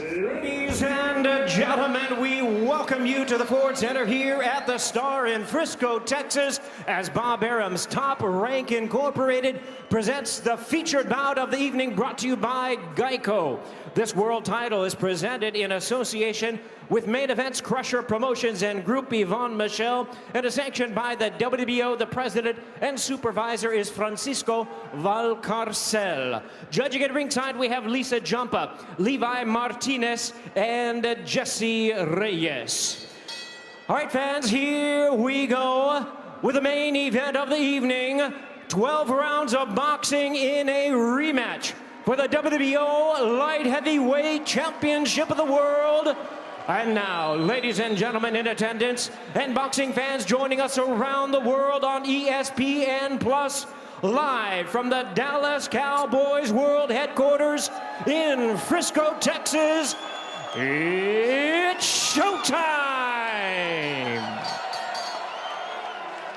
Ladies and gentlemen, we welcome you to the Ford Center here at the Star in Frisco, Texas, as Bob Arum's Top Rank Incorporated presents the featured bout of the evening, brought to you by Geico. This world title is presented in association with Main Events Crusher Promotions and Group Yvonne Michel, and is sanctioned by the WBO. The president and supervisor is Francisco Valcarcel. Judging at ringside, we have Lisa Jumpa, Levi Martinez, and Jesse Reyes. All right, fans, here we go with the main event of the evening. 12 rounds of boxing in a rematch for the WBO Light Heavyweight Championship of the World. And now, ladies and gentlemen in attendance, and boxing fans joining us around the world on ESPN Plus, live from the Dallas Cowboys World Headquarters in Frisco, Texas, it's showtime!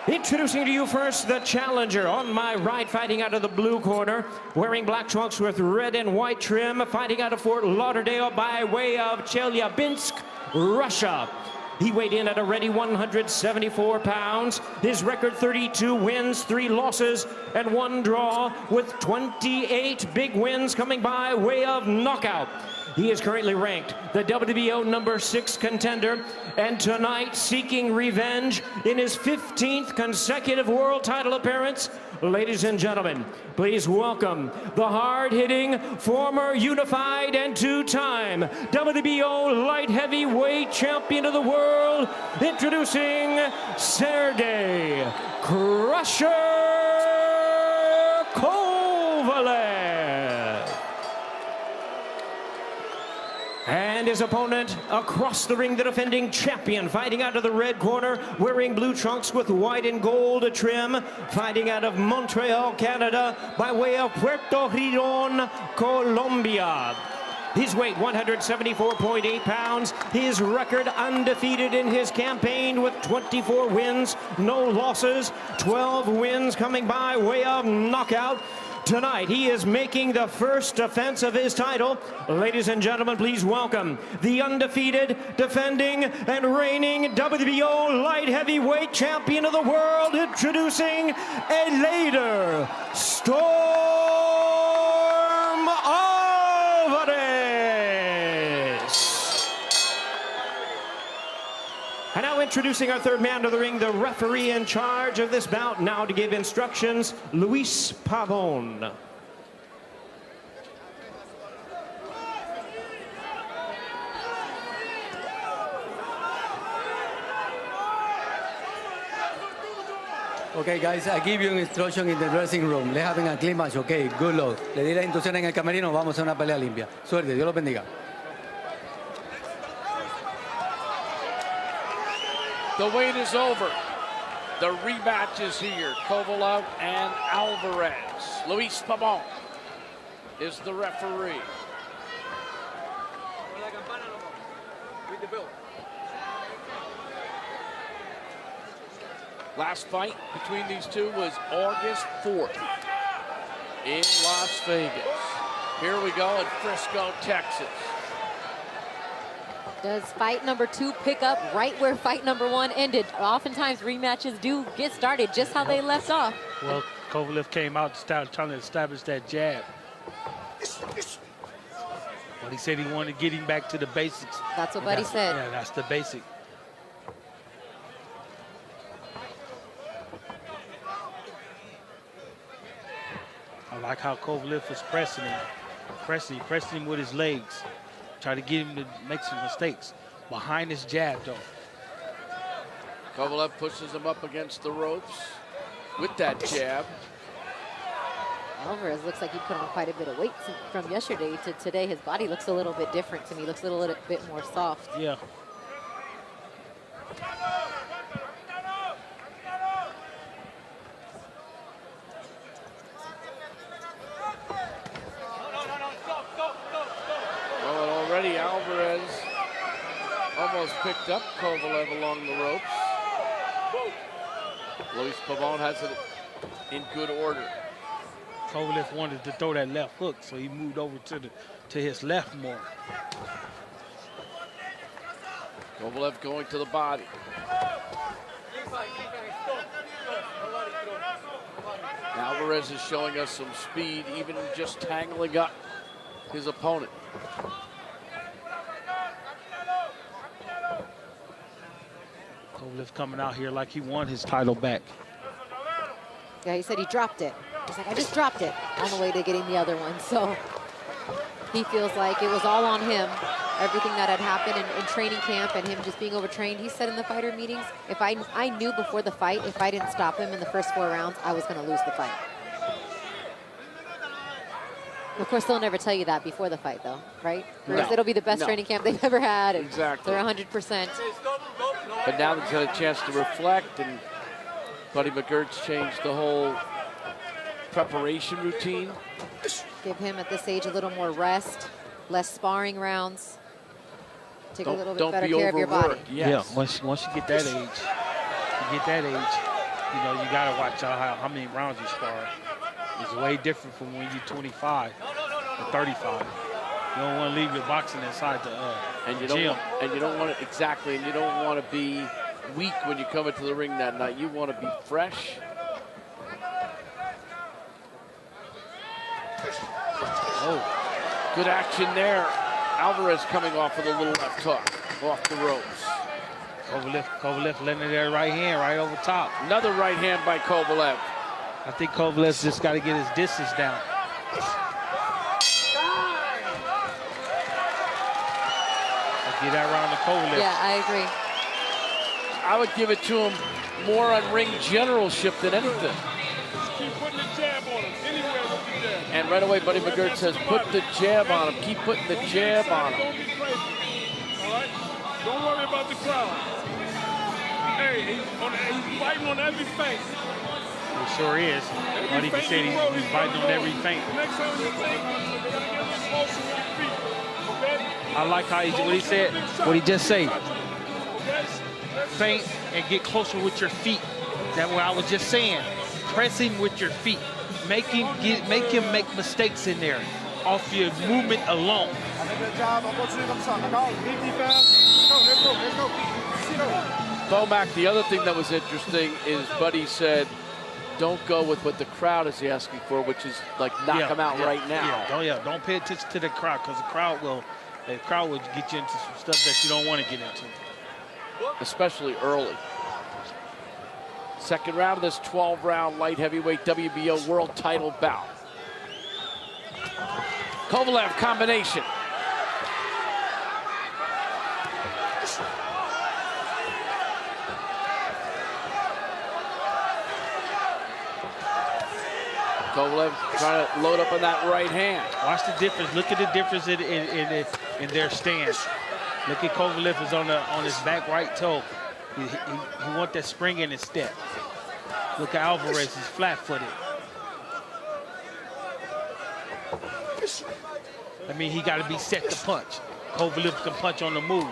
Introducing to you first the challenger. On my right, fighting out of the blue corner, wearing black trunks with red and white trim, fighting out of Fort Lauderdale by way of Chelyabinsk, Russia. He weighed in at a ready 174 pounds. His record 32 wins, 3 losses, and 1 draw, with 28 big wins coming by way of knockout. He is currently ranked the WBO #6 contender, and tonight seeking revenge in his 15th consecutive world title appearance. Ladies and gentlemen, please welcome the hard-hitting, former unified and 2-time WBO light heavyweight champion of the world, introducing Sergey "Crusher" Kovalev. And his opponent across the ring, the defending champion, fighting out of the red corner, wearing blue trunks with white and gold trim, fighting out of Montreal, Canada, by way of Puerto Rico, Colombia. His weight, 174.8 pounds. His record undefeated in his campaign with 24 wins, no losses, 12 wins coming by way of knockout. Tonight, he is making the first defense of his title. Ladies and gentlemen, please welcome the undefeated, defending, and reigning WBO light heavyweight champion of the world, introducing Eldeir "Storm" Alvarez. And now introducing our third man to the ring, the referee in charge of this bout, now to give instructions, Luis Pavon. Okay, guys, I give you an instruction in the dressing room. Let's have a clean match, okay? Good luck. Le di la instrucción en el camerino, vamos a hacer una pelea limpia. Suerte, Dios los bendiga. The wait is over. The rematch is here. Kovalev and Alvarez. Luis Pavon is the referee. Last fight between these two was August 4th in Las Vegas. Here we go in Frisco, Texas. Does fight number 2 pick up right where fight number 1 ended? Oftentimes rematches do get started just how they left off. Well, Kovalev came out to start trying to establish that jab. But he said he wanted to get him back to the basics. That's what Buddy said. Yeah, that's the basic. I like how Kovalev was pressing him. Pressing him with his legs. Try to get him to make some mistakes. Behind his jab, though. Kovalev pushes him up against the ropes with that jab. Alvarez looks like he put on quite a bit of weight from yesterday to today. His body looks a little bit different to me. Looks a little bit more soft. Yeah. Already Alvarez almost picked up Kovalev along the ropes. Luis Pavon has it in good order. Kovalev wanted to throw that left hook, so he moved over to his left more. Kovalev going to the body. Alvarez is showing us some speed, even just tangling up his opponent. Kovalev coming out here like he won his title back. Yeah, he said he dropped it. He's like, I just dropped it on the way to getting the other one. So he feels like it was all on him. Everything that had happened in training camp and him just being overtrained. He said in the fighter meetings, if I knew before the fight, if I didn't stop him in the first 4 rounds, I was going to lose the fight. Of course, they'll never tell you that before the fight, though, right? No. It'll be the best training camp they've ever had. And exactly. They're 100%. But now they've had a chance to reflect, and Buddy McGirt's changed the whole preparation routine. Give him, at this age, a little more rest, less sparring rounds. Take a little bit better care of your body. Yes. Yeah, once you get that age, you know, you gotta watch out how many rounds you spar. It's way different from when you're 25 or 35. You don't want to leave your boxing inside the gym. And you don't want to, exactly, and you don't want to be weak when you come into the ring that night. You want to be fresh. Oh, good action there. Alvarez coming off with a little left hook off the ropes. Kovalev letting their right hand right over top. Another right hand by Kovalev. I think Kovalev's just got to get his distance down. Get that round to Kovalev. Yeah, I agree. I would give it to him more on ring generalship than anything. Just keep putting the jab on him. Anywhere with the jab. And right away, Buddy McGirt says, put the jab on him. Keep putting the jab on him. Don't get crazy. All right? Don't worry about the crowd. Hey, he's biting on every feint. He sure is. Buddy said he's biting on every feint. Next time you think, you gotta get closer with your feet. Okay? I like how what he said, what he just said. Feint and get closer with your feet. That's what I was just saying. Press him with your feet. Make him make mistakes in there off your movement alone. Bomac, the other thing that was interesting is Buddy said, don't go with what the crowd is asking for, which is like knock him out right now. Don't pay attention to the crowd, because the crowd will get you into some stuff that you don't want to get into. Especially early. Second round of this 12-round light heavyweight WBO world title bout. Kovalev combination. Kovalev trying to load up on that right hand. Watch the difference. Look at the difference in their stance. Look at Kovalev is on his back right toe. He want that spring in his step. Look at Alvarez, he's flat-footed. I mean, he got to be set to punch. Kovalev can punch on the move.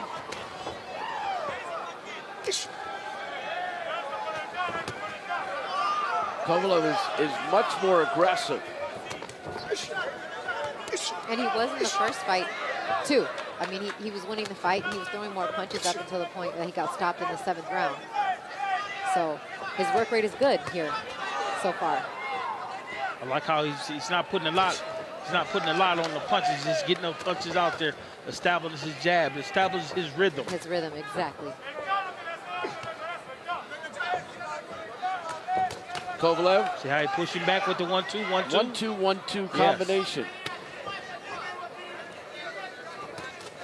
Kovalev is much more aggressive. And he was in the first fight, too. I mean, he was winning the fight, and he was throwing more punches up until the point that he got stopped in the 7th round. So his work rate is good here so far. I like how he's not putting a lot. He's not putting a lot on the punches. He's just getting those punches out there, establish his jab, establish his rhythm. His rhythm, exactly. Kovalev. See how he pushing back with the 1-2, 1-2? 1-2, 1-2 combination.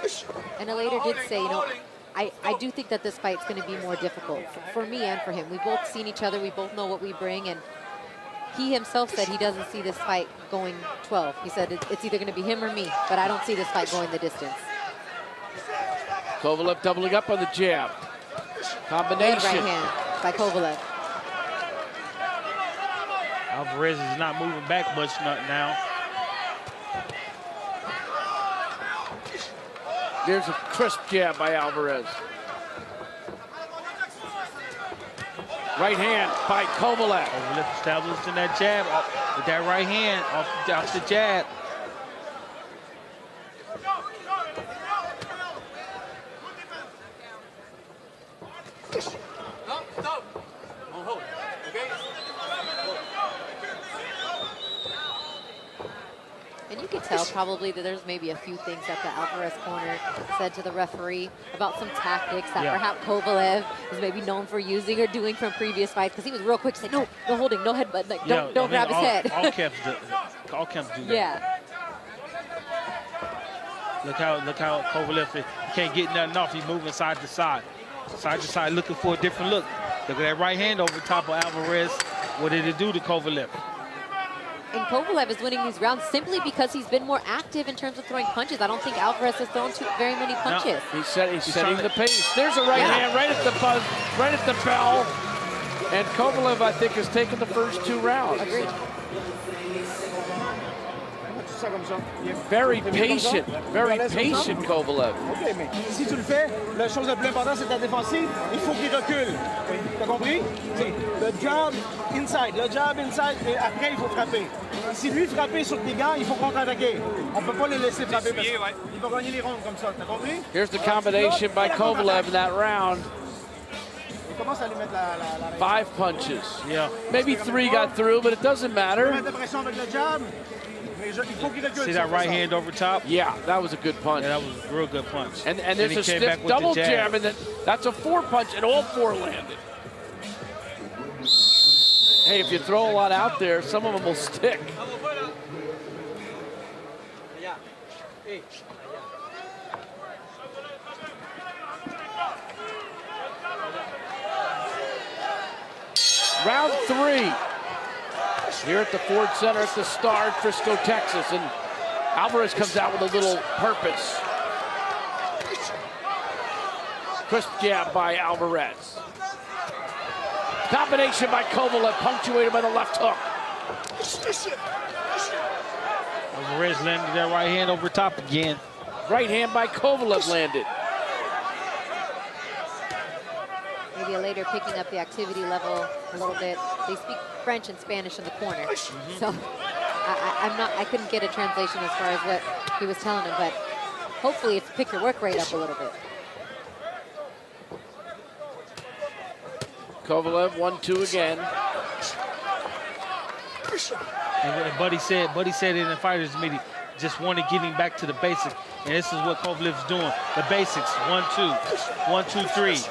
Yes. And Eldeir did say, you know, I do think that this fight's going to be more difficult for me and for him. We've both seen each other. We both know what we bring. And he himself said he doesn't see this fight going 12. He said it's either going to be him or me, but I don't see this fight going the distance. Kovalev doubling up on the jab. Combination. Great right hand by Kovalev. Alvarez is not moving back much now. There's a crisp jab by Alvarez. Right hand by Kovalev. Kovalev established in that jab with that right hand off the jab. And you could tell probably that there's maybe a few things that the Alvarez corner said to the referee about some tactics that perhaps Kovalev is maybe known for using or doing from previous fights, because he was real quick to say, no holding, no headbutt, like, don't grab his head. All camps do that. Yeah. Look how Kovalev, he can't get nothing off. He's moving side to side, looking for a different look. Look at that right hand over top of Alvarez. What did it do to Kovalev? And Kovalev is winning these rounds simply because he's been more active in terms of throwing punches. I don't think Alvarez has thrown very many punches. No, he's setting the pace. There's a right hand right at the buzz, right at the bell. And Kovalev, I think, has taken the first 2 rounds. Agreed. Very patient, Kovalev. OK, mais si tu le fais, la chose la plus importante, c'est ta défensive. Il faut qu'il recule. T'as compris? Le jab inside, et après, il faut frapper. Si lui frapper sur tes gants, il faut contre-attaquer. On peut pas le laisser frapper parce qu'il va gagner les rounds comme ça. T'as compris? Here's the combination by Kovalev in that round. Il commence à lui mettre la 5 punches. Yeah. Maybe 3 got through, but it doesn't matter. mettre la pression avec le jab. See that right hand over top? Yeah, that was a good punch. Yeah, that was a real good punch. And there's a stiff double jab, and that's a 4 punch, and all 4 landed. Hey, if you throw a lot out there, some of them will stick. Round 3. Here at the Ford Center at the Star in Frisco, Texas. And Alvarez comes out with a little purpose. Crisp jab by Alvarez. Combination by Kovalev, punctuated by the left hook. Alvarez landed that right hand over top again. Right hand by Kovalev landed. Maybe Eldeir picking up the activity level a little bit. They speak French and Spanish in the corner. So I couldn't get a translation as far as what he was telling him, but hopefully it's pick your work rate up a little bit. Kovalev 1-2 again. And Buddy said in the fighters meeting, just wanted getting back to the basics. And this is what Kovalev's doing. The basics, 1-2, 1-2-3,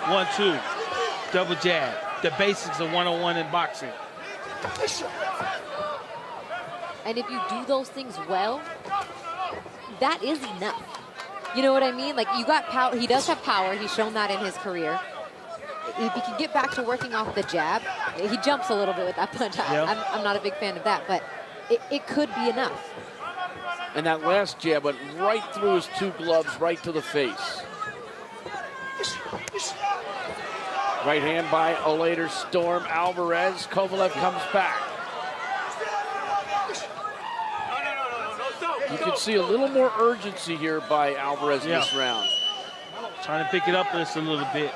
1-2, double jab. The basics of one-on-one in boxing. And if you do those things well, that is enough. You know what I mean? Like, you got power. He does have power. He's shown that in his career. If he can get back to working off the jab, he jumps a little bit with that punch. Yeah. I'm not a big fan of that, but it could be enough. And that last jab went right through his 2 gloves, right to the face. Right hand by Eldeir Storm Alvarez. Kovalev comes back. You can see a little more urgency here by Alvarez in this round. Trying to pick it up just a little bit.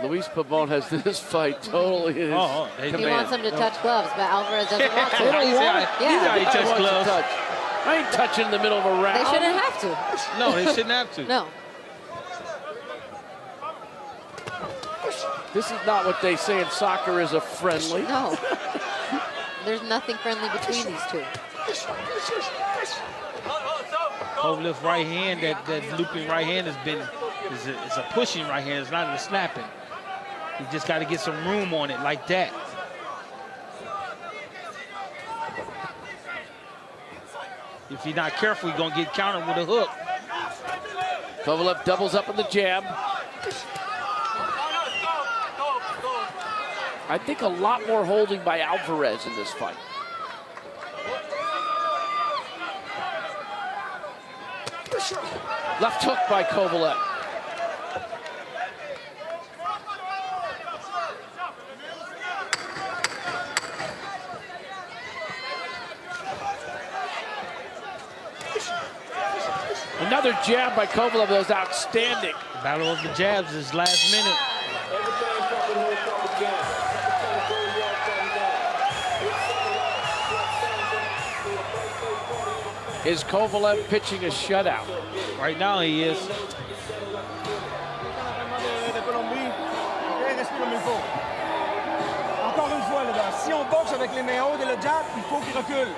Luis Pavon has this fight totally in his command. He wants him to touch gloves, but Alvarez doesn't want to. He touched gloves. I ain't touching in the middle of a round. They shouldn't have to. No, they shouldn't have to. No. This is not what they say in soccer is a friendly. No. There's nothing friendly between these two. Kovalev's right hand, that looping right hand is a pushing right hand. It's not a snapping. You just got to get some room on it like that. If you're not careful, you're going to get countered with a hook. Kovalev doubles up on the jab. I think a lot more holding by Alvarez in this fight. Left hook by Kovalev. Another jab by Kovalev that was outstanding. The battle of the jabs is last minute. Is Kovalev pitching a shutout? Right now he is. De Colombie. OK, respire comme il faut. Encore une fois, là, si on boxe avec les mains hautes et le jab, il faut qu'il recule.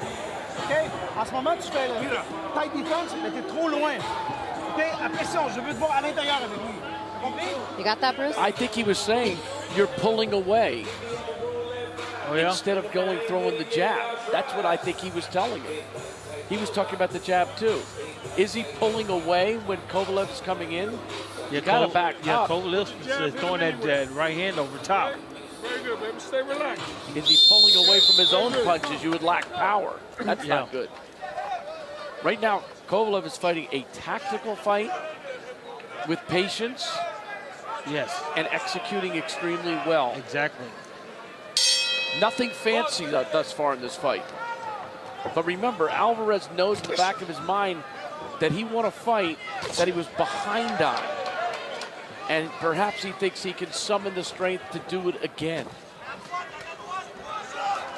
OK? En ce moment, tu fais le tight defense, mais t'es trop loin. OK? Après ça, je veux te voir à l'intérieur avec lui. T'as compris? You got that, Bruce? I think he was saying you're pulling away Oh, yeah? instead of throwing the jab. That's what I think he was telling him. He was talking about the jab too. Is he pulling away when Kovalev's coming in? You gotta back up. Kovalev is throwing that right hand over top. Very good, baby. Stay relaxed. Is he pulling away from his own punches? You would lack power. That's not good. Right now, Kovalev is fighting a tactical fight with patience. Yes. And executing extremely well. Exactly. Nothing fancy thus far in this fight. But remember, Alvarez knows in the back of his mind that he won a fight that he was behind on. And perhaps he thinks he can summon the strength to do it again.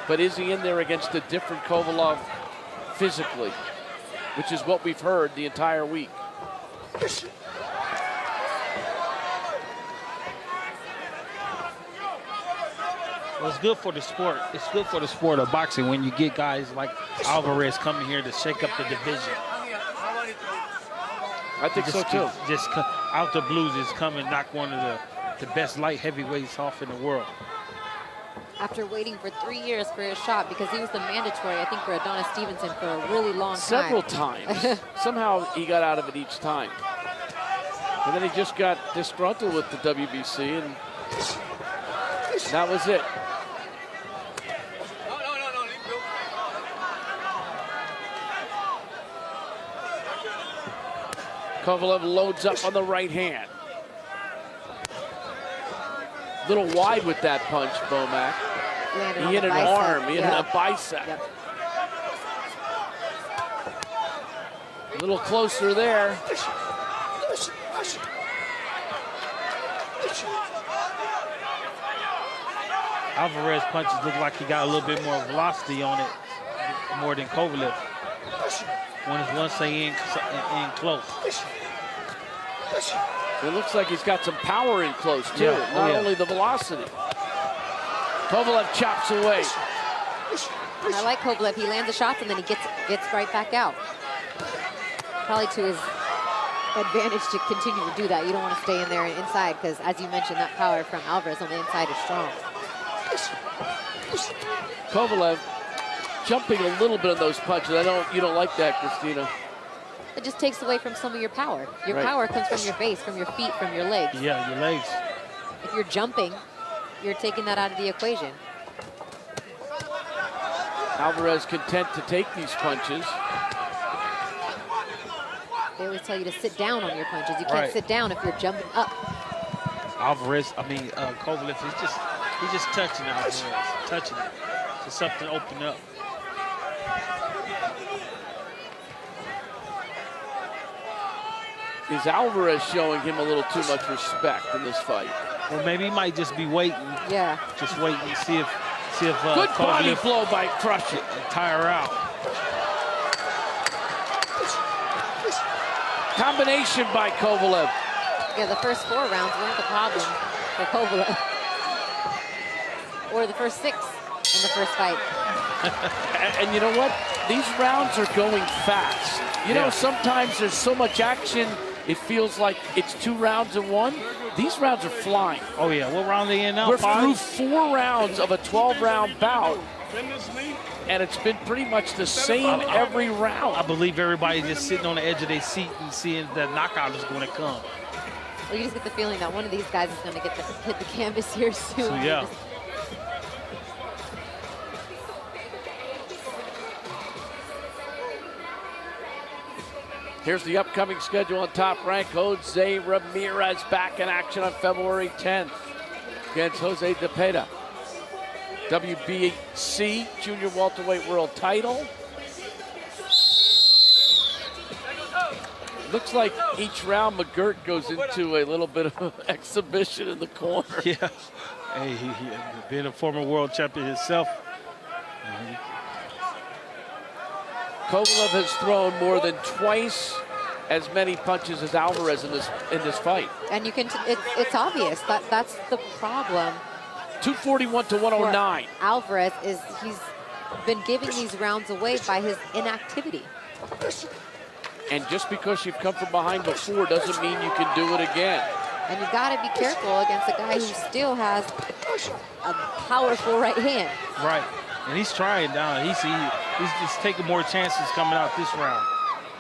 But is he in there against a different Kovalev physically? Which is what we've heard the entire week. Well, it's good for the sport. It's good for the sport of boxing when you get guys like Alvarez coming here to shake up the division. I think so too. Just out the blues, just come and knock one of the best light heavyweights off in the world. After waiting for 3 years for his shot, because he was the mandatory, I think, for Adonis Stevenson for a really long time. Several times. Somehow he got out of it each time. And then he just got disgruntled with the WBC, and that was it. Kovalev loads up on the right hand. Little wide with that punch, Bomac. He hit an arm, he hit a bicep. Yep. A little closer there. Alvarez punches look like he got a little bit more velocity on it, more than Kovalev. Once they in close. It looks like he's got some power in close too, not only the velocity. Kovalev chops away. And I like Kovalev. He lands the shots and then he gets right back out. Probably to his advantage to continue to do that. You don't want to stay in there and inside because, as you mentioned, that power from Alvarez on the inside is strong. Kovalev jumping a little bit on those punches. You don't like that, Christina. It just takes away from some of your power. Your power comes from your face, from your feet, from your legs. Yeah, your legs. If you're jumping, you're taking that out of the equation. Alvarez content to take these punches. They always tell you to sit down on your punches. You can't sit down if you're jumping up. Alvarez, Kovalev, he's just touching Alvarez, touching it. So something open up. Is Alvarez showing him a little too much respect in this fight? Or maybe he might just be waiting. Yeah. Just waiting and see if good body blow by Crush It. And tire out. Combination by Kovalev. Yeah, the first 4 rounds weren't the problem for Kovalev. Or the first 6 in the first fight. And you know what? These rounds are going fast. You know, sometimes there's so much action, it feels like it's 2 rounds in one. These rounds are flying. Oh, yeah. What round are they in now? We're 5? through 4 rounds of a 12-round bout. And it's been pretty much the same every round. I believe everybody's just sitting on the edge of their seat and seeing that knockout is going to come. Well, you just get the feeling that one of these guys is going to hit the canvas here soon. So, yeah. Here's the upcoming schedule on Top Rank. Jose Ramirez back in action on February 10th against Jose DePeda. WBC Junior Welterweight World Title. Looks like each round McGirt goes into a little bit of an exhibition in the corner. Yeah. Hey, he being a former world champion himself. Kovalev has thrown more than twice as many punches as Alvarez in this fight. And you can, it's obvious that that's the problem. 241 to 109. Alvarez is, he's been giving these rounds away by his inactivity. And just because you've come from behind before doesn't mean you can do it again. And you got to be careful against a guy who still has a powerful right hand. Right, and he's trying down. He's just taking more chances coming out this round.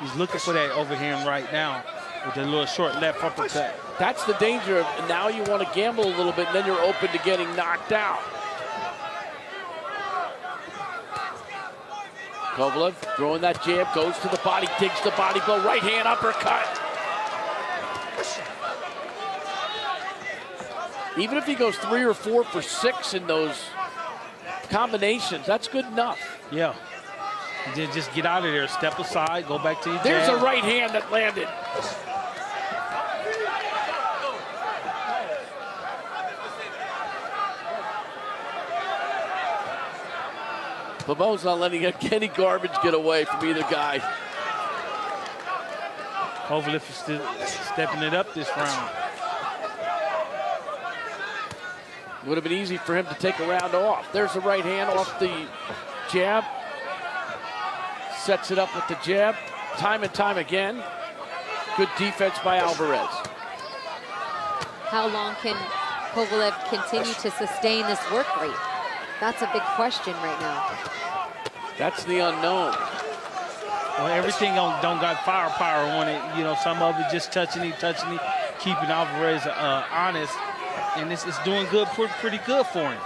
He's looking for that overhand right now with a little short left uppercut. That's the danger of now you want to gamble a little bit, and then you're open to getting knocked out. Kovalev throwing that jab, goes to the body, digs the body blow, right hand uppercut. Even if he goes 3 or 4 for 6 in those combinations, that's good enough. Yeah. Just get out of there, step aside, go back to your There's jab. a right hand that landed. Labo's not letting any garbage get away from either guy. Kovalev is still stepping it up this round. It would have been easy for him to take a round off. There's a right hand off the jab. Sets it up with the jab. Time and time again. Good defense by Alvarez. How long can Kovalev continue to sustain this work rate? That's a big question right now. That's the unknown. Well, everything don't got firepower on it. You know, some of it just touching it, keeping Alvarez honest. And it's doing good, pretty good for him.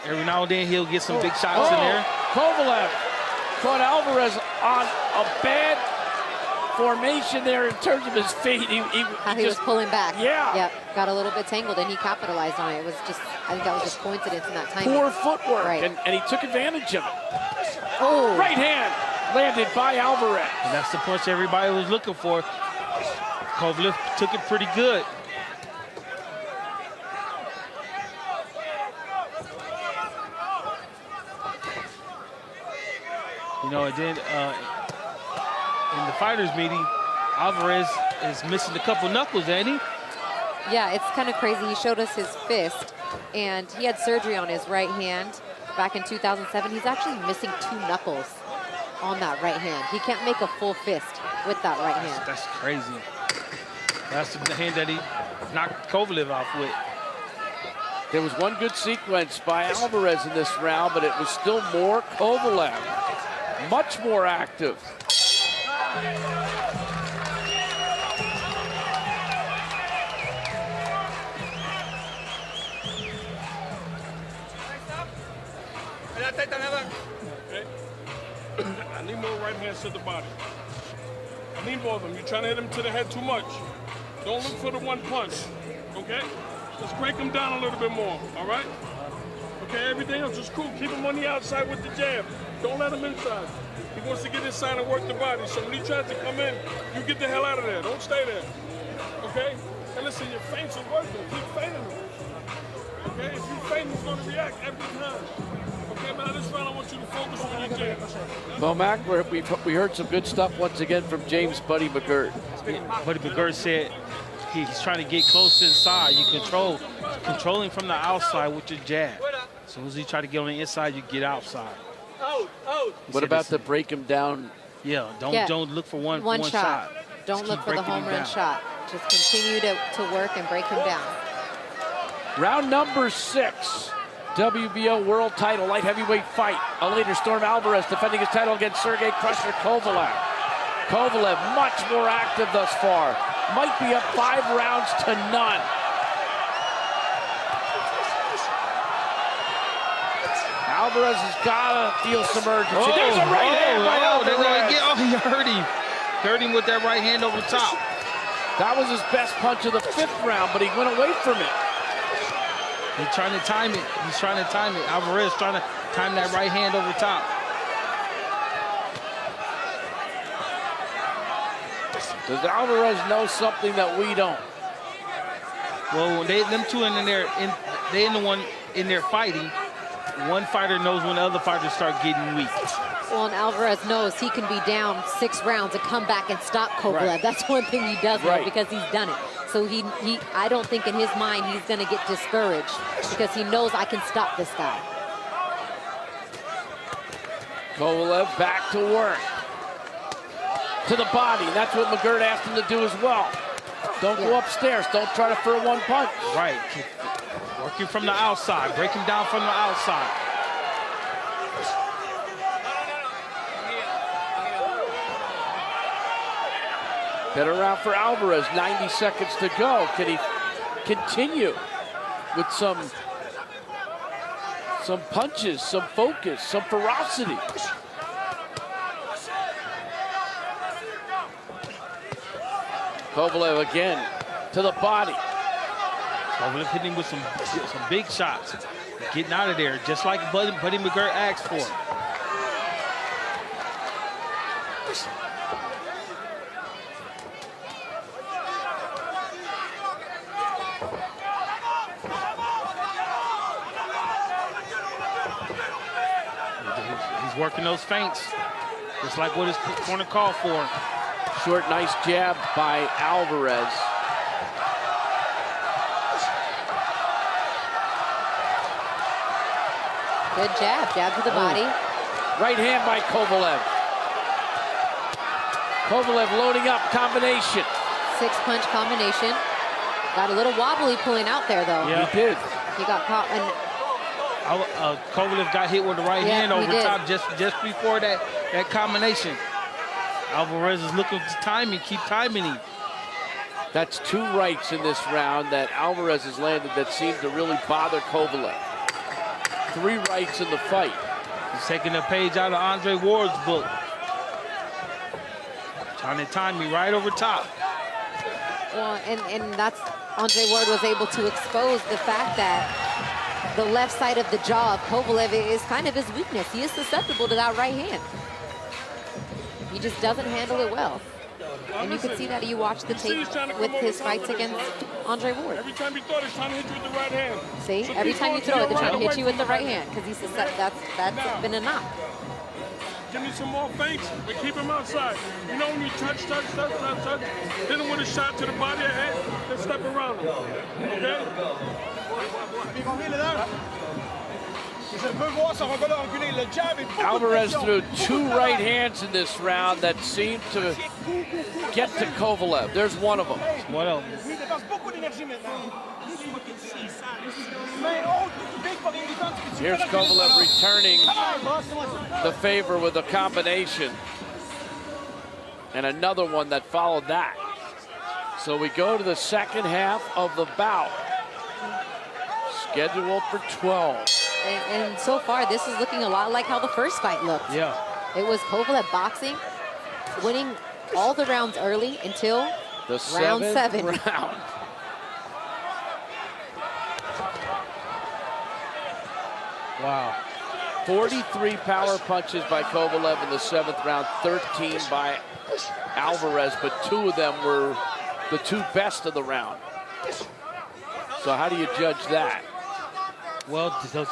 Every now and then he'll get some big shots in there. Kovalev caught Alvarez on a bad formation there in terms of his feet. He was pulling back. Yeah. Yep, got a little bit tangled and he capitalized on it. It was just, I think that was just coincidence in that timing. Poor footwork, right. and he took advantage of it. Oh. Right hand landed by Alvarez. And that's the punch everybody was looking for. Kovalev took it pretty good. You know, and then in the fighters meeting, Alvarez is missing a couple knuckles, ain't he? Yeah, it's kind of crazy. He showed us his fist, and he had surgery on his right hand back in 2007. He's actually missing 2 knuckles on that right hand. He can't make a full fist with that right hand. That's crazy. That's the hand that he knocked Kovalev off with. There was one good sequence by Alvarez in this round, but it was still more Kovalev. Much more active. I need more right hands to the body. I need more of them. You're trying to hit him to the head too much. Don't look for the one punch, okay? Let's break him down a little bit more, all right? Okay, everything else is cool. Keep him on the outside with the jab. Don't let him inside. He wants to get inside and work the body. So when he tries to come in, you get the hell out of there. Don't stay there. Okay? And listen, your feints are working. Keep feinting him. Okay? If you feint, he's going to react every time. Okay, man, this round I want you to focus on your jab. Bomac, we heard some good stuff once again from James Buddy McGirt. Buddy McGirt said he's trying to get close inside. You controlling from the outside with your jab. As soon as you try to get on the inside, you get outside. What about the break him down? Yeah, don't look for one shot. Don't look for the home run shot. Just continue to work and break him down. Round number 6, WBO world title light heavyweight fight. Eldeir Storm Alvarez defending his title against Sergey Crusher Kovalev. Kovalev much more active thus far. Might be up 5 rounds to none. Alvarez has got to feel some urgency. There's a right hand by Alvarez. He hurt him. Hurt him with that right hand over the top. That was his best punch of the 5th round, but he went away from it. He's trying to time it. Alvarez trying to time that right hand over top. Does Alvarez know something that we don't? Well, them two in there, they in the one in there fighting. one fighter knows when the other fighters start getting weak. Well, and Alvarez knows he can be down 6 rounds and come back and stop Kovalev. Right. That's one thing he does know because he's done it. So I don't think in his mind he's going to get discouraged because he knows I can stop this guy. Kovalev back to work. To the body. That's what McGirt asked him to do as well. Don't go upstairs. Don't try to throw one punch. Right. Working from the outside. Break him down from the outside. Better round for Alvarez. 90 seconds to go. Can he continue with some punches, some focus, some ferocity? Kovalev again to the body. Kovalev hitting with some big shots. Getting out of there, just like Buddy McGirt asked for. He's working those feints, just like what his corner called for. Short, nice jab by Alvarez. Good jab to the body. Right hand by Kovalev. Kovalev loading up, combination. 6-punch combination. Got a little wobbly pulling out there, though. Yeah. He did. He got caught. And Kovalev got hit with the right hand over top just before that combination. Alvarez is looking to time him, keep timing him. That's 2 rights in this round that Alvarez has landed that seem to really bother Kovalev. 3 rights in the fight. He's taking a page out of Andre Ward's book. Trying to time me right over top. Well, and that's Andre Ward was able to expose the fact that the left side of the jaw of Kovalev is kind of his weakness. He is susceptible to that right hand. He just doesn't handle it well. And you can see that you watch the tape with his fights against Andre Ward. Every time you throw it, he's trying to hit you with the right hand. See, So every keep time you going throw it, to they're trying to your hit you right with the right foot. hand because that's been a knock. Give me some more feints, but keep him outside. You know when you touch, hit him with a shot to the body or head, then step around him. Okay? Alvarez threw 2 right hands in this round that seemed to get to Kovalev. There's one of them. What else? Here's Kovalev returning the favor with a combination. And another one that followed that. So we go to the second half of the bout. Scheduled for 12. And so far, this is looking a lot like how the first fight looked. Yeah. It was Kovalev boxing, winning all the rounds early until The round 7. round. Wow. 43 power punches by Kovalev in the 7th round, 13 by Alvarez, but 2 of them were the 2 best of the round. So how do you judge that? Well, those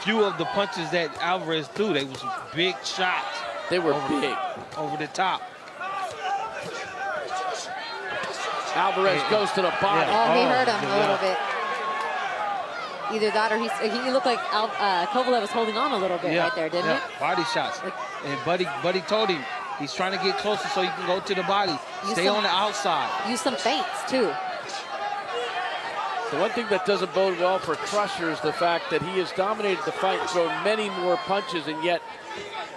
few of the punches that Alvarez threw, they was big shots. They were big. Over the top. Alvarez goes to the body. Oh, he hurt him a little bit. Either that or he looked like Kovalev was holding on a little bit right there, didn't it? Body shots. And Buddy told him he's trying to get closer so he can go to the body. Stay on the outside. Use some feints, too. The one thing that doesn't bode well for Crusher is the fact that he has dominated the fight, thrown many more punches, and yet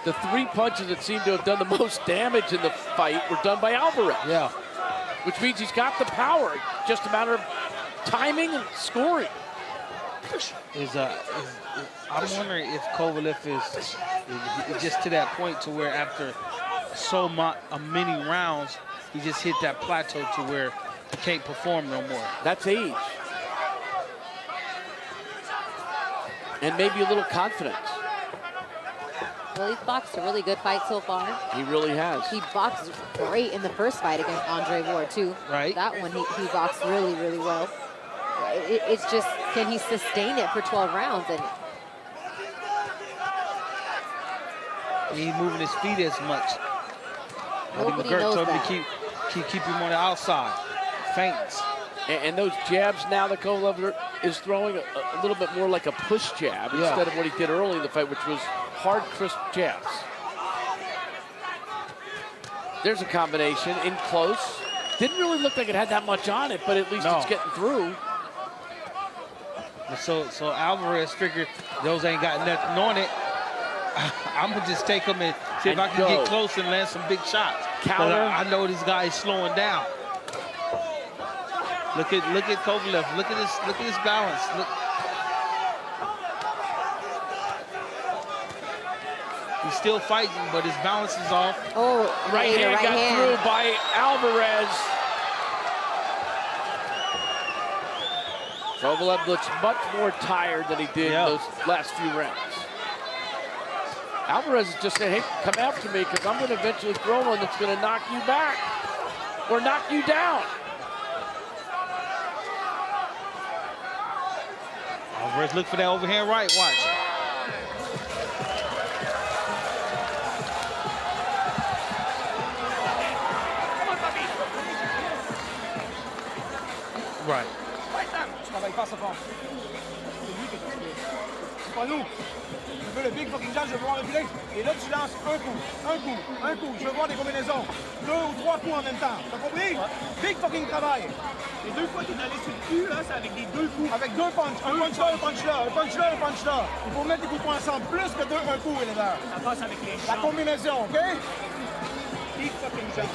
the 3 punches that seem to have done the most damage in the fight were done by Alvarez. Yeah. Which means he's got the power, just a matter of timing and scoring. I'm wondering if Kovalev is just to that point to where after many rounds, he just hit that plateau to where he can't perform no more. That's age. And maybe a little confidence. Well, he's boxed a really good fight so far. He really has. He boxed great in the first fight against Andre Ward, too. Right. That one, he boxed really, really well. It's just, can he sustain it for 12 rounds? And He ain't moving his feet as much. Nobody McGirt knows told me that. to keep him on the outside. Feints. And those jabs now that Kovalev is throwing a little bit more like a push jab instead of what he did early in the fight, which was hard, crisp jabs. There's a combination in close. Didn't really look like it had that much on it, but at least it's getting through. So Alvarez figured those ain't got nothing on it. I'm gonna just take them and see if I can get close and land some big shots. Counter. I know this guy is slowing down. Look at Kovalev. Look at his balance. Look. He's still fighting, but his balance is off. Oh, Right hand got through by Alvarez. Kovalev looks much more tired than he did in those last few rounds. Alvarez is just saying, hey, come after me, because I'm going to eventually throw one that's going to knock you back or knock you down. Alvarez, look for that overhand right. Watch. Right. C'est pas nous. Je veux le big fucking jab, je veux voir le filet. Et là, tu lances un coup. Je veux voir des combinaisons. 2 ou 3 coups en même temps. T'as compris? Big fucking travail. Les 2 fois qu'il est allé sur le cul, là, c'est avec des 2 coups. Avec 2 punch. Un punch là, un punch là. Un punch là, un punch là. Il faut mettre des coups de poing ensemble. Plus que un coup, Eldeir. Ça passe avec les jambes. La combinaison, OK? Big fucking jab.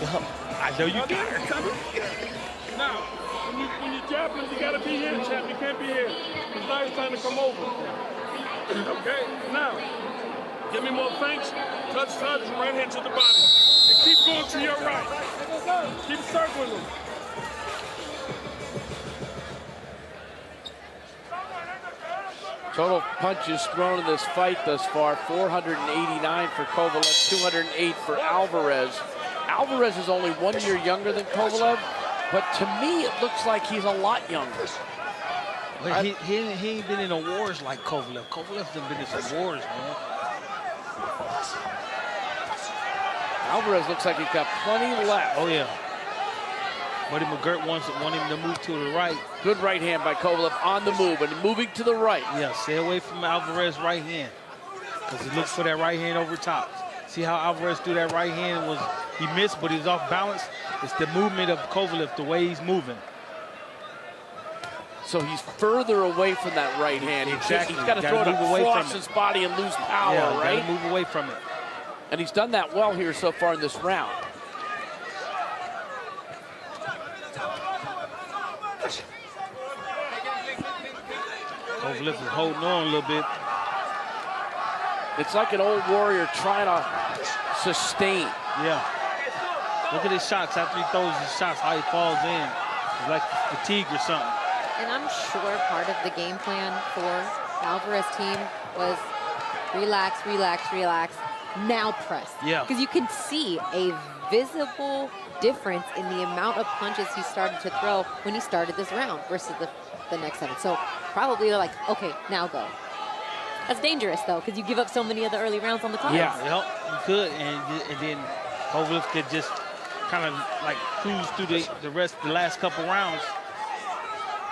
I know you got her. Now, when you jab him, you gotta be here, champ. You can't be here. Because now he's trying to come over. Okay, now, give me more feints, touch, right hand to the body. And keep going to your right. Keep circling them. Total punches thrown in this fight thus far, 489 for Kovalev, 208 for Alvarez. Alvarez is only 1 year younger than Kovalev, but to me it looks like he's a lot younger. But he ain't been in the wars like Kovalev. Kovalev's been in some wars, man. Alvarez looks like he's got plenty left. Oh, yeah. Buddy McGirt want him to move to the right. Good right hand by Kovalev on the move and moving to the right. Yeah, stay away from Alvarez's right hand, because he looks for that right hand over top. See how Alvarez threw that right hand? He missed, but he was off balance. It's the movement of Kovalev, the way he's moving. So he's further away from that right hand. Exactly. He's got to throw it across his body and lose power, right? Gotta move away from it. And he's done that well here so far in this round. Kovalev is holding on a little bit. It's like an old warrior trying to sustain. Yeah. Look at his shots after he throws his shots, how he falls in. It's like fatigue or something. And I'm sure part of the game plan for the Alvarez team was relax, relax, relax, now press. Yeah. Because you can see a visible difference in the amount of punches he started to throw when he started this round versus the next 7. So probably they're like, okay, now go. That's dangerous, though, because you give up so many of the early rounds on the cards. Yeah, you could, and then Kovalev could just kind of like cruise through the last couple rounds.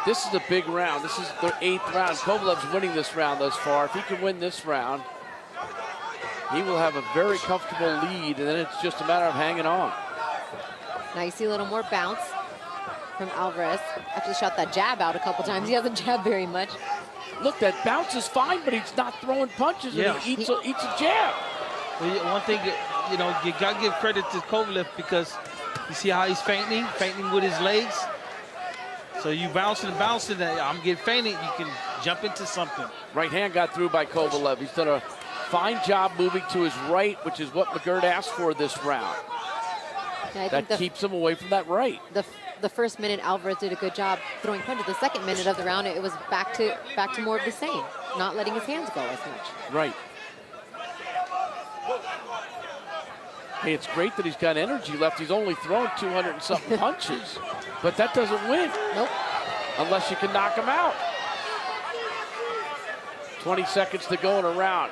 This is a big round. This is their 8th round. Kovalev's winning this round thus far. If he can win this round, he will have a very comfortable lead, and then it's just a matter of hanging on. Now you see a little more bounce from Alvarez. Actually shot that jab out a couple times. He hasn't jabbed very much. Look, that bounce is fine, but he's not throwing punches, and he eats a jab. Well, one thing, you know, you got to give credit to Kovalev, because you see how he's feinting with his legs. So you bouncing and bouncing, I'm getting feinted, you can jump into something. Right hand got through by Kovalev. He's done a fine job moving to his right, which is what McGirt asked for this round. Yeah, that keeps him away from that right. The first minute, Alvarez did a good job throwing punches. The second minute of the round, it was back to more of the same, not letting his hands go as much. Right. Hey, it's great that he's got energy left. He's only thrown 200 and something punches, but that doesn't win. Nope. Unless you can knock him out. 20 seconds to go in a round.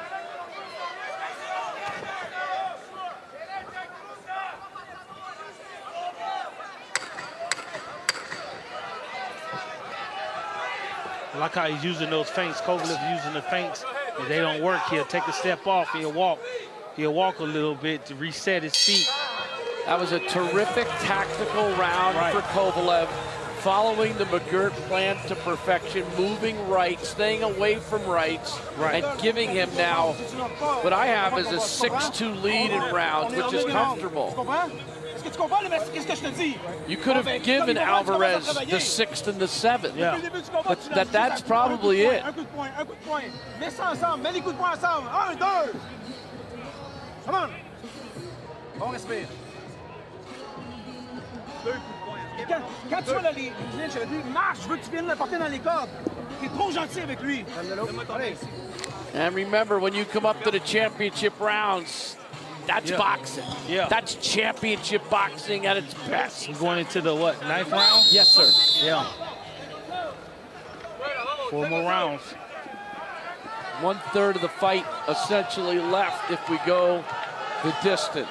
I like how he's using those feints. Kovalev using the feints. If they don't work, he'll take a step off. He'll walk a little bit to reset his feet. That was a terrific tactical round for Kovalev, following the McGirt plan to perfection, moving right, staying away from rights, and giving him now what I have is a 6-2 lead in rounds, which is comfortable. You could have given Alvarez the 6th and the 7th, but that's probably it. Quand tu vois les clinches avec lui, marche, je veux que tu viennes le porter dans les cordes. T'es trop gentil avec lui. And remember, when you come up to the championship rounds, that's boxing. Yeah. That's championship boxing at its best. We're going into the what, 9th round? Yes, sir. Yeah. 4 more rounds. 1/3 of the fight essentially left if we go the distance.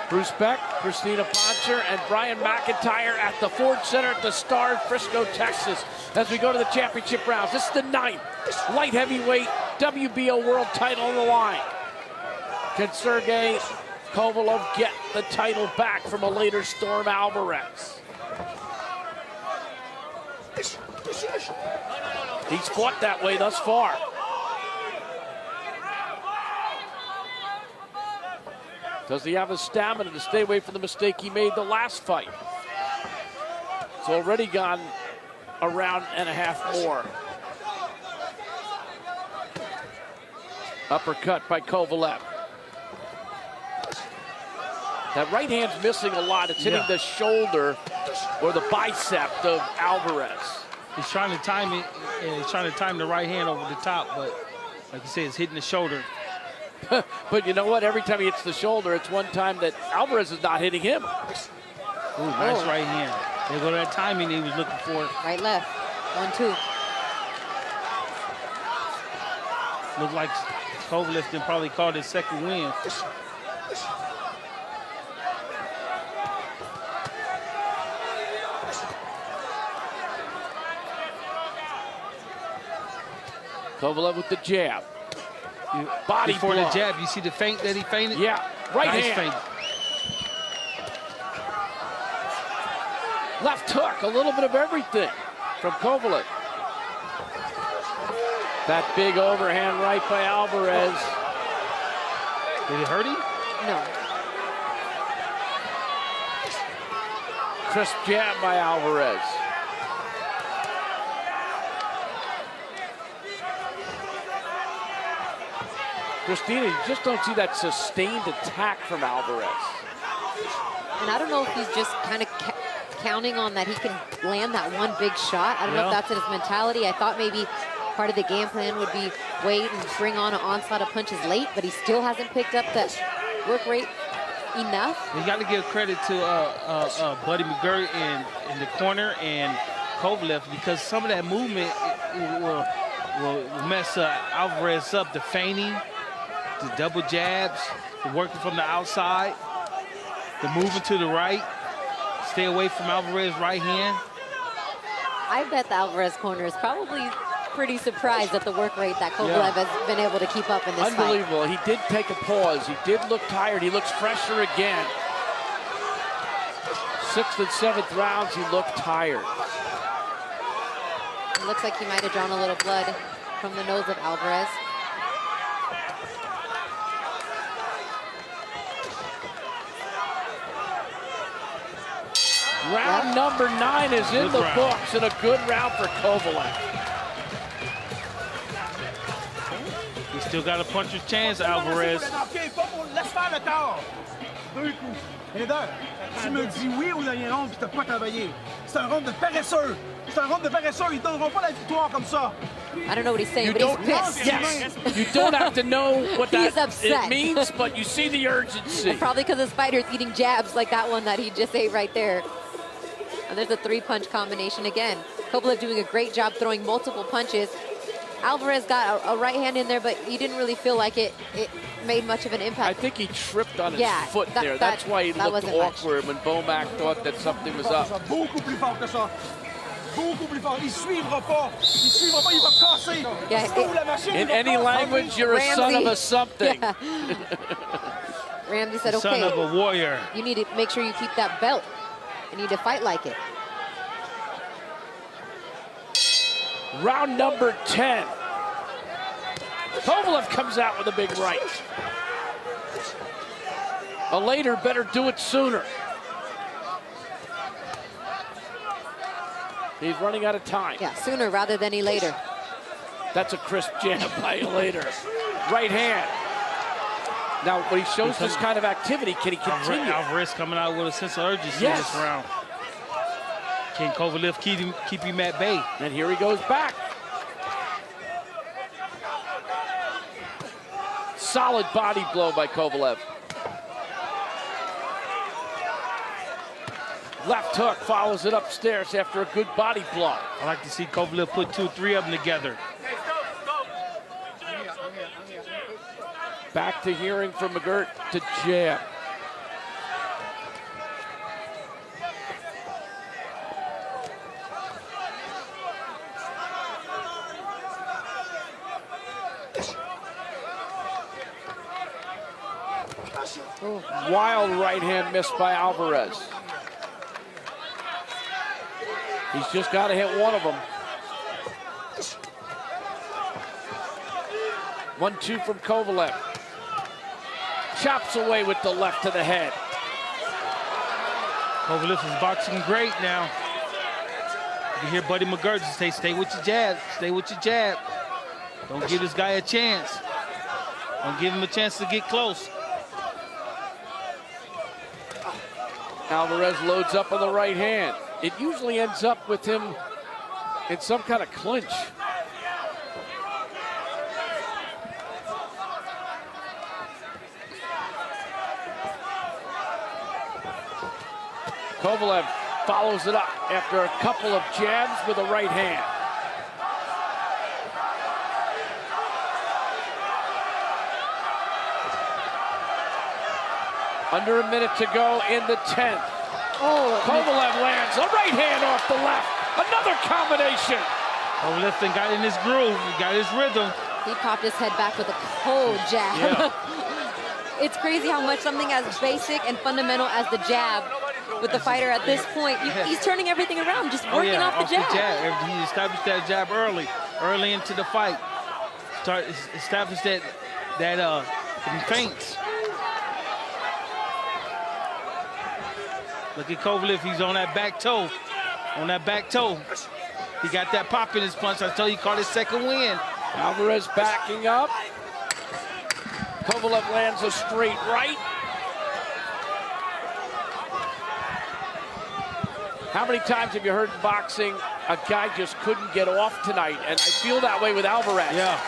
Bruce Beck, Christina Poncher, and Brian McIntyre at the Ford Center at the Star in Frisco, Texas, as we go to the championship rounds. This is the 9th light heavyweight WBO world title on the line. Can Sergey Kovalev get the title back from a later Storm Alvarez? He's fought that way thus far. Does he have the stamina to stay away from the mistake he made the last fight? It's already gone a round and a half more. Uppercut by Kovalev. That right hand's missing a lot. It's hitting the shoulder or the bicep of Alvarez. He's trying to time it, and he's trying to time the right hand over the top, but like you said, it's hitting the shoulder. But you know what? Every time he hits the shoulder, it's one time that Alvarez is not hitting him. Ooh, nice right hand. There go that timing he was looking for. Right, left. 1-2. Looked like Kovalev then probably called his second win. Kovalev with the jab. Body before blow. the jab, you see the feint that he feinted? Yeah, right nice hand. Feint. Left hook, a little bit of everything from Kovalev. That big overhand right by Alvarez. Did it hurt him? No. Crisp jab by Alvarez. Christina, you just don't see that sustained attack from Alvarez. And I don't know if he's just kind of counting on that he can land that one big shot. I don't know if that's in his mentality. I thought maybe part of the game plan would be wait and bring on an onslaught of punches late, but he still hasn't picked up that work rate enough. You got to give credit to Buddy McGirt in the corner and Kovalev, because some of that movement will mess Alvarez up. The feinting, the double jabs, the working from the outside, the moving to the right, stay away from Alvarez's right hand. I bet the Alvarez corner is probably pretty surprised at the work rate that Kovalev has been able to keep up in this fight. Unbelievable. He did take a pause. He did look tired. He looks fresher again. 6th and 7th rounds, he looked tired. It looks like he might have drawn a little blood from the nose of Alvarez. Round number 9 is in the books, and a good round for Kovalev. He still got a puncher's chance, Alvarez. Laisse faire le tard. 2 coups. Eldeir, tu me dis oui au dernier round puis t'as pas travaillé. C'est un round de paresseux. C'est un round de paresseux. Ils donneront pas la victoire comme ça. I don't know what he's saying, but he's pissed. Yes, you don't have to know what He's that upset. it means, but you see the urgency. And probably because his fighter's eating jabs like that one that he just ate right there. And there's a 3-punch combination again. Kovalev doing a great job throwing multiple punches. Alvarez got a right hand in there, but you didn't really feel like it made much of an impact. I think he tripped on his foot there. That's why he looked awkward when Bomac thought that something was up. Beaucoup plus fort que ça. beaucoup plus fort. Il suivra pas. Il suivra pas, il va casser. Yeah, Sinon, la machine, In va any casser. language, you're a son of a something. Yeah. Ramsey said, Son of okay, a warrior. you need to make sure you keep that belt. You need to fight like it. Round number 10. Kovalev comes out with a big right. Eldeir better do it sooner. He's running out of time. Yeah, sooner rather than later. That's a crisp jab by Eldeir. Right hand. Now, when he shows this kind of activity, can he continue? Alvarez coming out with a sense of urgency Yes. in this round. Can Kovalev keep him at bay? And here he goes back. Solid body blow by Kovalev. Left hook follows it upstairs after a good body blow. I like to see Kovalev put 2 or 3 of them together. Back to hearing from McGirt to jab. Wild right hand missed by Alvarez. He's just got to hit one of them. 1-2 from Kovalev. Chops away with the left to the head. Kovalev is boxing great now. You can hear Buddy McGirt say, stay with your jab, stay with your jab. Don't give this guy a chance. Don't give him a chance to get close. Alvarez loads up on the right hand. It usually ends up with him in some kind of clinch. Kovalev follows it up after a couple of jabs with a right hand. Under a minute to go in the 10th. Oh, Kovalev lands a right hand off the left. Another combination. Kovalev got in his groove, he got his rhythm. he popped his head back with a cold jab. Yeah. It's crazy how much something as basic and fundamental as the jab with the fighter at this point, he's turning everything around, just working off the jab. He established that jab early into the fight. Established that feints. Look at Kovalev, he's on that back toe. On that back toe. He got that pop in his punch. I told you, he caught his second win. Alvarez backing up. Kovalev lands a straight right. How many times have you heard in boxing a guy just couldn't get off tonight? And I feel that way with Alvarez. Yeah.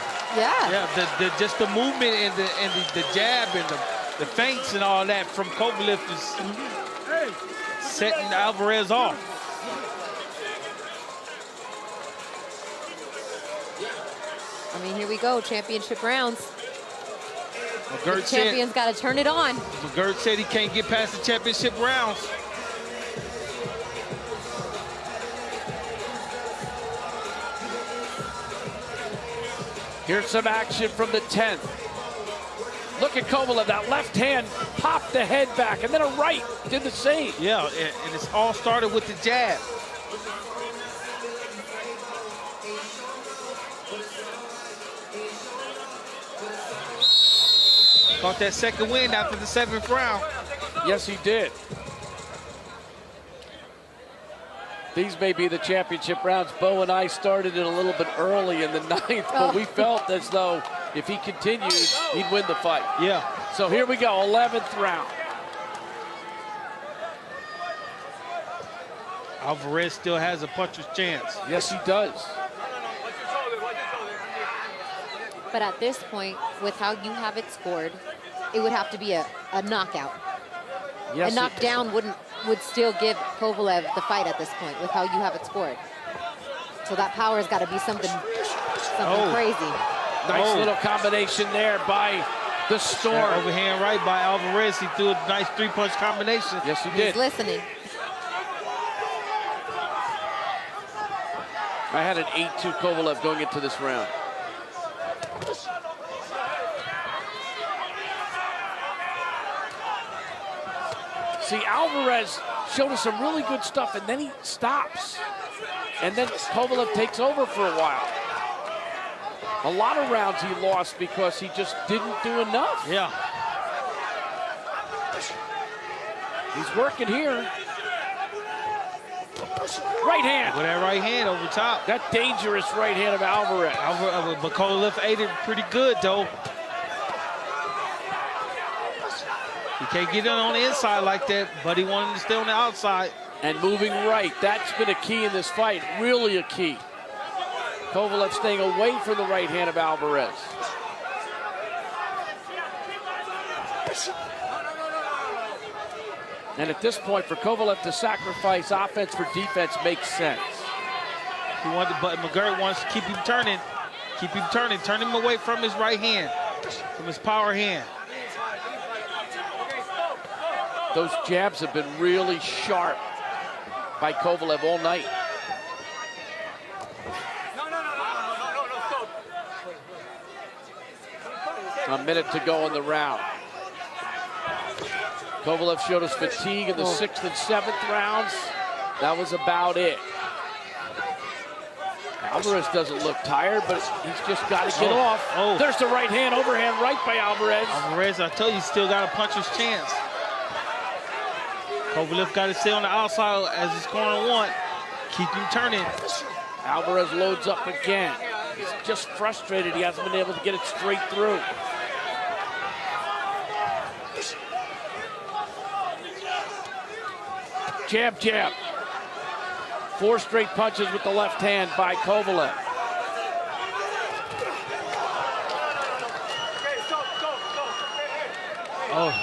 Just the movement and the jab and the feints and all that from Kovalev is setting Alvarez off. I mean, here we go, championship rounds. McGirt The champion's got to turn it on. McGirt said he can't get past the championship rounds. Here's some action from the 10th. Look at Kovalev, that left hand popped the head back, and then a right did the same. Yeah, and it's all started with the jab. Caught that second win after the 7th round. Yes, he did. These may be the championship rounds. Bo and I started it a little bit early in the 9th, but we felt as though if he continued, he'd win the fight. Yeah. So here we go, 11th round. Alvarez still has a puncher's chance. Yes, he does. But at this point, with how you have it scored, it would have to be a knockout. Yes, a knockdown would still give Kovalev the fight at this point with how you have it scored. So that power's got to be something crazy. Nice little combination there by the Storm. That overhand right by Alvarez. He threw a nice 3-punch combination. Yes, he did. He's listening. I had an 8-2 Kovalev going into this round. See, Alvarez showed us some really good stuff, and then he stops. And then Kovalev takes over for a while. A lot of rounds he lost because he just didn't do enough. Yeah. He's working here. Right hand. With that right hand over top. That dangerous right hand of Alvarez. But Kovalev ate it pretty good, though. He can't get in on the inside like that, but he wanted to stay on the outside. And moving right. That's been a key in this fight. Really a key. Kovalev staying away from the right hand of Alvarez. And at this point, for Kovalev to sacrifice offense for defense makes sense. He wanted, but McGirt wants to keep him turning. Keep him turning. Turn him away from his right hand, from his power hand. Those jabs have been really sharp by Kovalev all night. A minute to go in the round. Kovalev showed us fatigue in the 6th and 7th rounds. That was about it. Alvarez doesn't look tired, but he's just got to get off. There's the right hand, overhand right by Alvarez. Alvarez, I tell you, still got a puncher's chance. Kovalev got to stay on the outside as his corner want. Keep him turning. Alvarez loads up again. He's just frustrated he hasn't been able to get it straight through. Jab, jab. 4 straight punches with the left hand by Kovalev. Oh,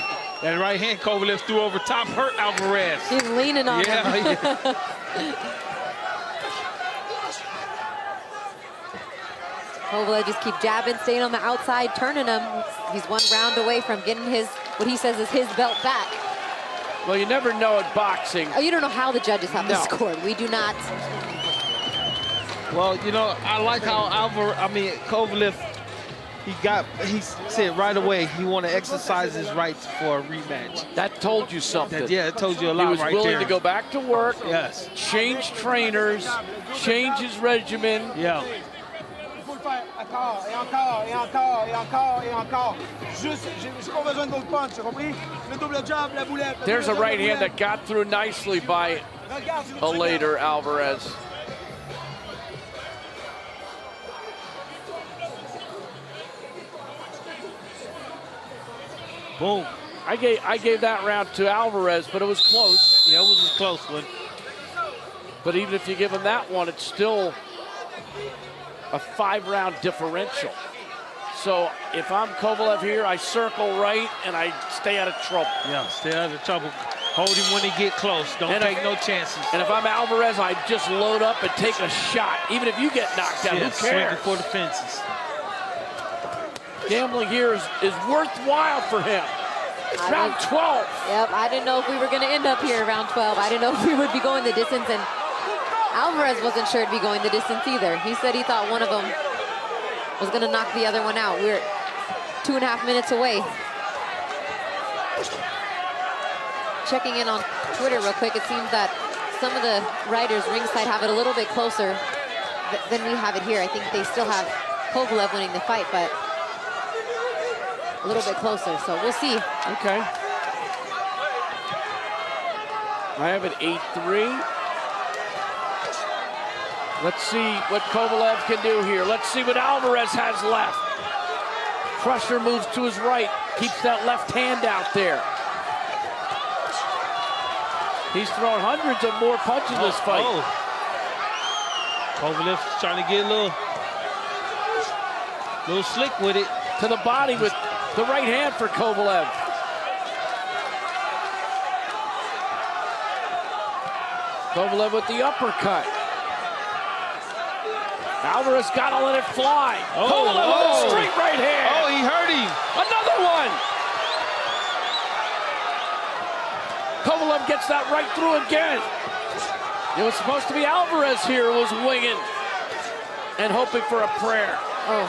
that right hand Kovalev threw over top hurt Alvarez. He's leaning on him. Yeah. Kovalev just keep jabbing, staying on the outside, turning him. He's 1 round away from getting his, what he says is his belt back. Well, you never know in boxing. Oh, you don't know how the judges have this scored. We do not. Well, you know, I like how Kovalev, he said right away he want to exercise his rights for a rematch. That told you something. Yeah, it told you a lot right there. He was willing to go back to work, yes, change trainers, change his regimen. Yeah. Encore, et encore, et encore, et encore, et encore. Juste, j'ai pas besoin d'autres punches, tu as compris? Le double jab, la boulette. There's a right hand that got through nicely by Eldeir Alvarez. Boom. I gave that round to Alvarez, but it was close. Yeah, it was a close one. But even if you give him that one, it's still a 5-round differential. So if I'm Kovalev here, I circle right and I stay out of trouble. Yeah, stay out of trouble. Hold him when he get close. Don't take no chances. And if I'm Alvarez, I just load up and take a shot. Even if you get knocked out, who cares? Swinging for the fences. Gambling here is worthwhile for him. It's round 12. Yep, I didn't know if we were going to end up here around 12. I didn't know if we would be going the distance, and Alvarez wasn't sure to be going the distance either. He said he thought one of them was going to knock the other one out. We're 2.5 minutes away. Checking in on Twitter real quick, it seems that some of the writers ringside have it a little bit closer than we have it here. I think they still have Kovalev winning the fight, but a little bit closer, so we'll see. Okay. I have it 8-3. Let's see what Kovalev can do here. Let's see what Alvarez has left. Crusher moves to his right, keeps that left hand out there. He's thrown hundreds of more punches this fight. Kovalev's trying to get a little slick with it. To the body with the right hand for Kovalev. Kovalev with the uppercut. Alvarez got to let it fly. Kovalev with a straight right hand. Oh, he hurt him. Another one. Kovalev gets that right through again. It was supposed to be Alvarez here who was winging. and hoping for a prayer. Oh.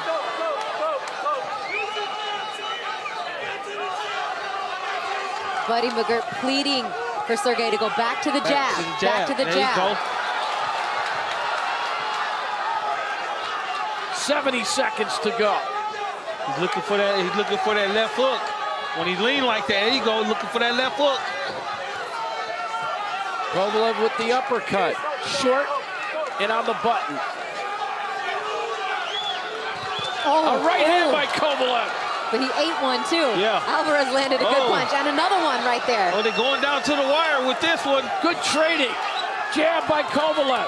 Buddy McGirt pleading for Sergey to go back to the jab. Back to the There you jab. go. 70 seconds to go. He's looking for that. He's looking for that left hook. When he lean like that, there you go, looking for that left hook. Kovalev with the uppercut. Short and on the button. Oh, A right hand by Kovalev. But he ate one too. Yeah. Alvarez landed a good Oh. punch and another one right there. Oh, they're going down to the wire with this one. Good trading. Jab by Kovalev.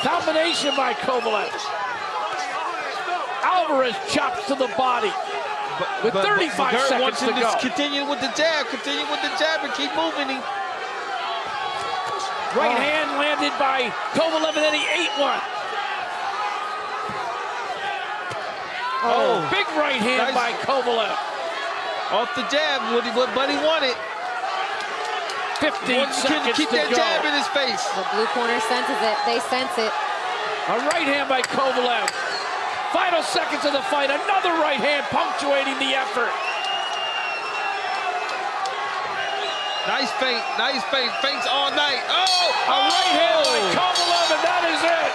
Combination by Kovalev. Alvarez chops to the body. With 35 McGirt seconds wants to him go. Continue with the jab, and keep moving him. Right hand landed by Kovalev, and then he ate one. Oh, Big right hand nice. by Kovalev. Off the jab, what Buddy wanted. 15 seconds Keep to that go. jab in his face. The blue corner senses it. They sense it. A right hand by Kovalev. Final seconds of the fight. Another right hand punctuating the effort. Nice feint, feints all night. Oh! A right hand by Kovalev, and that is it.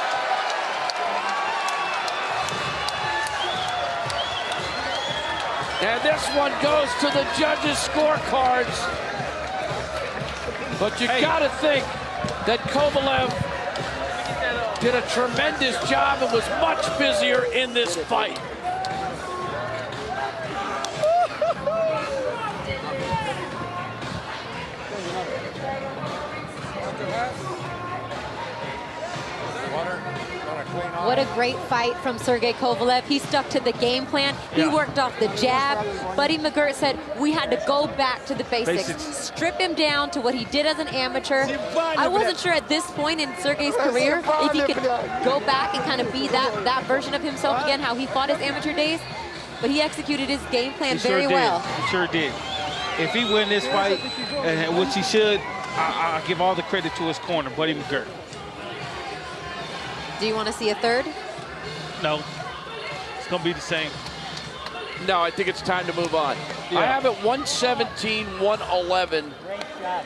And this one goes to the judges' scorecards. But you gotta think that Kovalev did a tremendous job and was much busier in this fight. What a great fight from Sergey Kovalev. He stuck to the game plan. He worked off the jab. Buddy McGirt said we had to go back to the basics. Strip him down to what he did as an amateur. I wasn't sure at this point in Sergey's career if he could go back and kind of be that version of himself again, how he fought his amateur days. But he executed his game plan very well. He sure did. If he win this fight, which he should, I'll give all the credit to his corner, Buddy McGirt. Do you want to see a third? No, it's gonna be the same. No, I think it's time to move on. I have it 117, 111.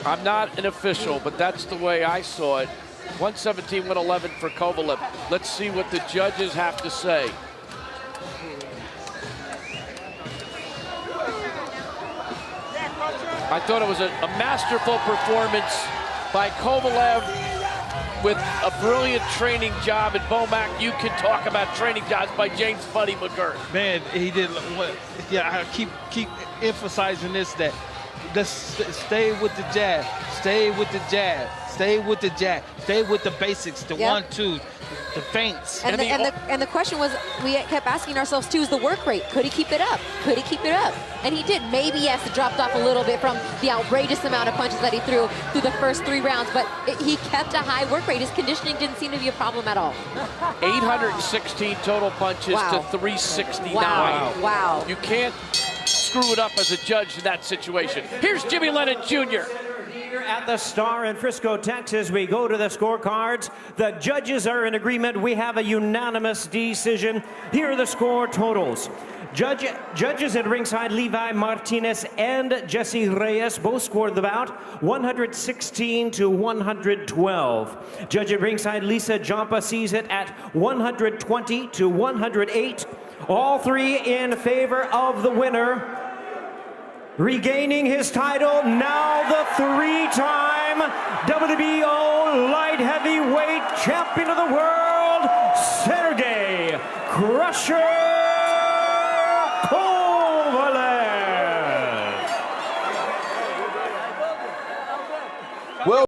I'm not an official, but that's the way I saw it. 117, 111 for Kovalev. Let's see what the judges have to say. I thought it was a masterful performance by Kovalev with a brilliant training job. And Bomac, you can talk about training jobs by James Buddy McGirt. Man, he did. I keep emphasizing this, that let's stay with the jab, stay with the jab, stay with the jab, stay with the basics, the 1-2, the feints. And the question was, we kept asking ourselves too, is the work rate? Could he keep it up? Could he keep it up? And he did. Maybe, yes, it dropped off a little bit from the outrageous amount of punches that he threw the first 3 rounds, but he kept a high work rate. His conditioning didn't seem to be a problem at all. 816 total punches to 369. Wow. You can't screw it up as a judge in that situation. Here's Jimmy Lennon Jr. Here at the Star in Frisco, Texas, we go to the scorecards. The judges are in agreement. We have a unanimous decision. Here are the score totals. Judges at ringside, Levi Martinez and Jesse Reyes both scored the bout 116 to 112. Judge at ringside, Lisa Jampa sees it at 120 to 108. All 3 in favor of the winner. Regaining his title, now the 3-time WBO light heavyweight champion of the world, Sergey Crusher